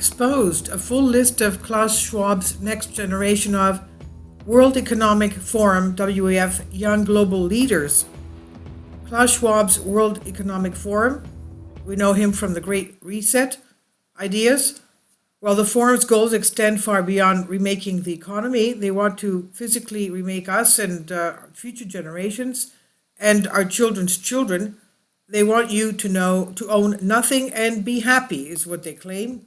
exposed a full list of Klaus Schwab's next generation of World Economic Forum WEF Young Global Leaders. Klaus Schwab's World Economic Forum, we know him from the Great Reset ideas. While the forum's goals extend far beyond remaking the economy, they want to physically remake us and future generations and our children's children. They want you to own nothing and be happy, is what they claim.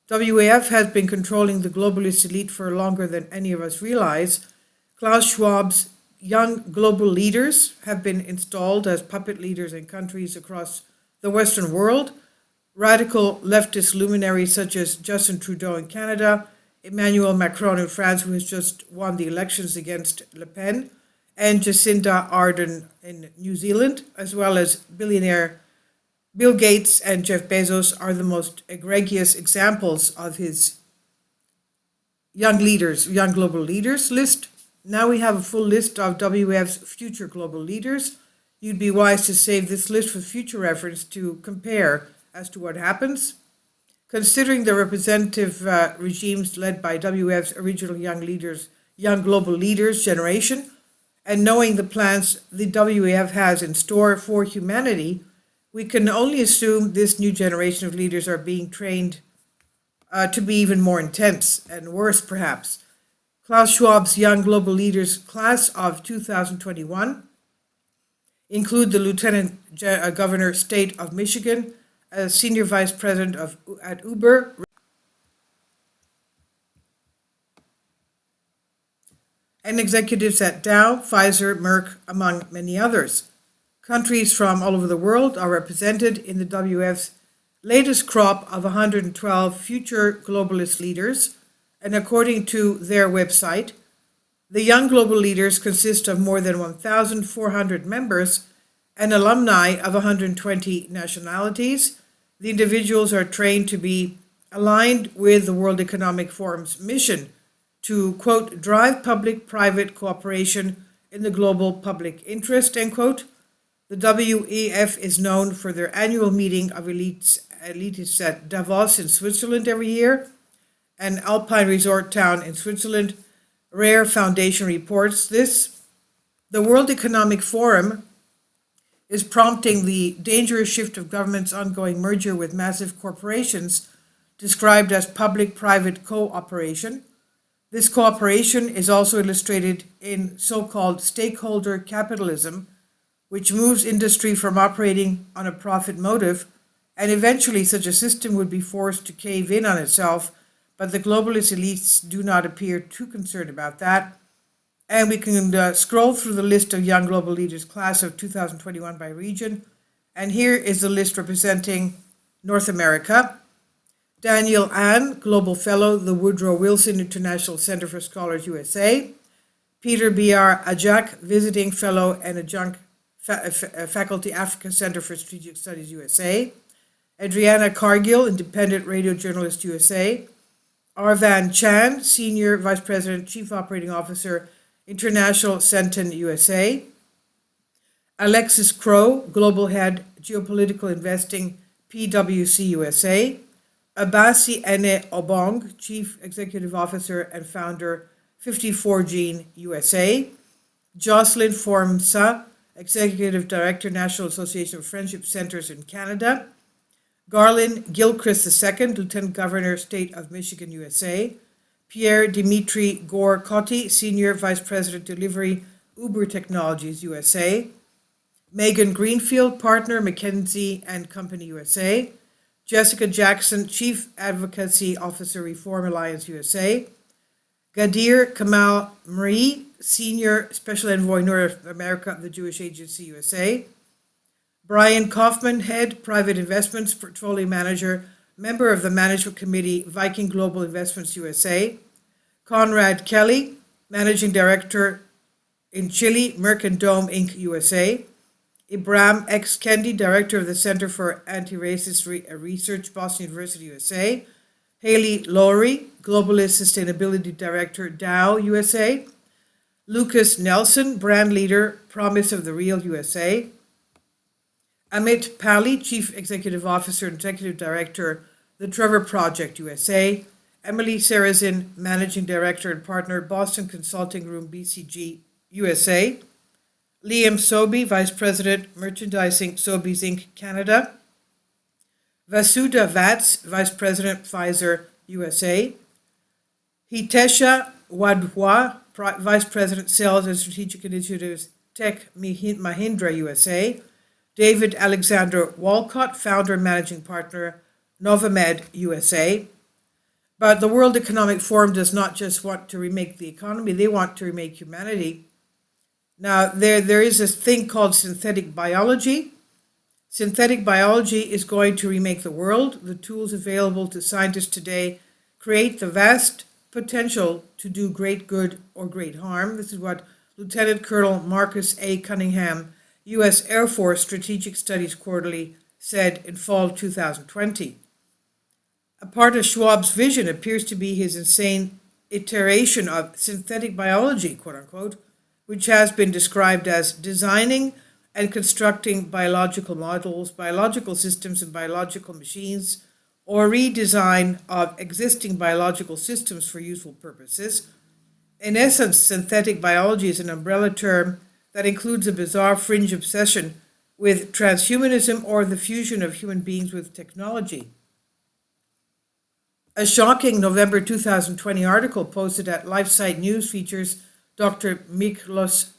WEF has been controlling the globalist elite for longer than any of us realize. Klaus Schwab's young global leaders have been installed as puppet leaders in countries across the Western world. Radical leftist luminaries such as Justin Trudeau in Canada, Emmanuel Macron in France, who has just won the elections against Le Pen, and Jacinda Ardern in New Zealand, as well as billionaire Bill Gates and Jeff Bezos, are the most egregious examples of his young global leaders list. Now we have a full list of WEF's future global leaders. You'd be wise to save this list for future reference to compare as to what happens. Considering the representative regimes led by WEF's original young global leaders generation, and knowing the plans the WEF has in store for humanity, we can only assume this new generation of leaders are being trained to be even more intense and worse, perhaps. Klaus Schwab's Young Global Leaders class of 2021 include the Lieutenant Governor State of Michigan, a Senior Vice President at Uber, and executives at Dow, Pfizer, Merck, among many others. Countries from all over the world are represented in the WEF's latest crop of 112 future globalist leaders, and according to their website, the young global leaders consist of more than 1,400 members and alumni of 120 nationalities. The individuals are trained to be aligned with the World Economic Forum's mission to, quote, drive public-private cooperation in the global public interest, end quote. The WEF is known for their annual meeting of elitists at Davos in Switzerland every year, an alpine resort town in Switzerland. Rare Foundation reports this. The World Economic Forum is prompting the dangerous shift of government's ongoing merger with massive corporations, described as public-private cooperation. This cooperation is also illustrated in so-called stakeholder capitalism, which moves industry from operating on a profit motive, and eventually such a system would be forced to cave in on itself, but the globalist elites do not appear too concerned about that. And we can scroll through the list of Young Global Leaders class of 2021 by region, and here is the list representing North America. Daniel Ann, Global Fellow, the Woodrow Wilson International Center for Scholars, USA. Peter B.R. Ajak, Visiting Fellow and Adjunct Faculty, Africa Center for Strategic Studies, USA. Adriana Cargill, Independent Radio Journalist, USA. Arvan Chan, Senior Vice President, Chief Operating Officer, International Centon, USA. Alexis Crow, Global Head, Geopolitical Investing, PwC, USA. Abasi Ene Obong, Chief Executive Officer and Founder, 54 Gene, USA. Jocelyn Formsa, Executive Director, National Association of Friendship Centers in Canada. Garland Gilchrist II, Lieutenant Governor, State of Michigan, USA. Pierre Dimitri Gore-Cotti, Senior Vice President, Delivery, Uber Technologies, USA. Megan Greenfield, Partner, McKinsey & Company, USA. Jessica Jackson, Chief Advocacy Officer, Reform Alliance, USA. Gadir Kamal Marie, Senior Special Envoy, North America of the Jewish Agency, USA. Brian Kaufman, Head, Private Investments, Portfolio Manager, Member of the Management Committee, Viking Global Investments, USA. Conrad Kelly, Managing Director in Chile, Merck & Dome, Inc., USA. Ibrahim X. Kendi, Director of the Center for Anti-Racist Research, Boston University, USA. Haley Lowry, Globalist Sustainability Director, Dow, USA. Lucas Nelson, Brand Leader, Promise of the Real, USA. Amit Pali, Chief Executive Officer and Executive Director, The Trevor Project USA, Emily Sarazin, Managing Director and Partner, Boston Consulting Room, BCG USA, Liam Sobey, Vice President, Merchandising, Sobeys Inc., Canada, Vasudha Vats, Vice President, Pfizer USA, Hitesha Wadhwa, Vice President, Sales and Strategic Initiatives, Tech Mahindra USA, David Alexander Walcott, Founder and Managing Partner, Novamed USA. But the World Economic Forum does not just want to remake the economy, they want to remake humanity. Now, there is this thing called synthetic biology. Synthetic biology is going to remake the world. The tools available to scientists today create the vast potential to do great good or great harm. This is what Lieutenant Colonel Marcus A. Cunningham, U.S. Air Force Strategic Studies Quarterly, said in fall 2020. A part of Schwab's vision appears to be his insane iteration of synthetic biology, quote unquote, which has been described as designing and constructing biological models, biological systems, and biological machines, or redesign of existing biological systems for useful purposes. In essence, synthetic biology is an umbrella term that includes a bizarre fringe obsession with transhumanism or the fusion of human beings with technology. A shocking November 2020 article posted at LifeSite News features Dr. Miklos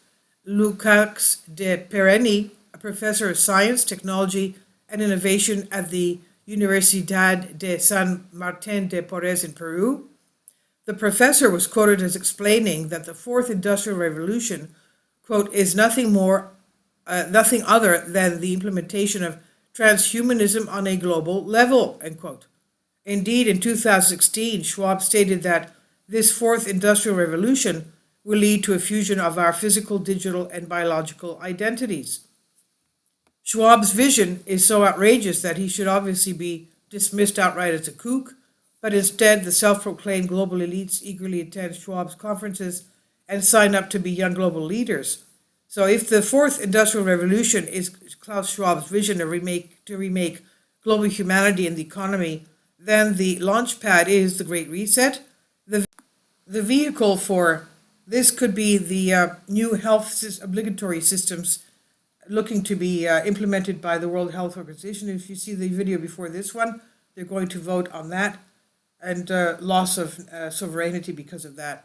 Lukács de Pereni, a professor of science, technology, and innovation at the Universidad de San Martín de Porres in Peru. The professor was quoted as explaining that the fourth industrial revolution, quote, is nothing other than the implementation of transhumanism on a global level, end quote. Indeed, in 2016, Schwab stated that this fourth industrial revolution will lead to a fusion of our physical, digital, and biological identities. Schwab's vision is so outrageous that he should obviously be dismissed outright as a kook, but instead the self-proclaimed global elites eagerly attend Schwab's conferences and sign up to be young global leaders. So if the fourth industrial revolution is Klaus Schwab's vision to remake global humanity and the economy, then the launch pad is the Great Reset. The vehicle for this could be the new health obligatory systems looking to be implemented by the World Health Organization. If you see the video before this one, they're going to vote on that, and loss of sovereignty because of that.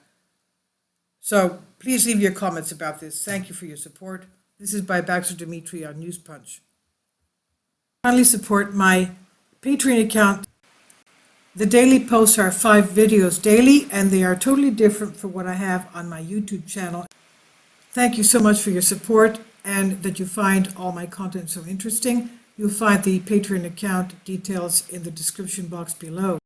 So please leave your comments about this. Thank you for your support. This is by Baxter Dimitri on News Punch. Finally, support my Patreon account. The daily posts are 5 videos daily, and they are totally different from what I have on my YouTube channel. Thank you so much for your support and that you find all my content so interesting. You'll find the Patreon account details in the description box below.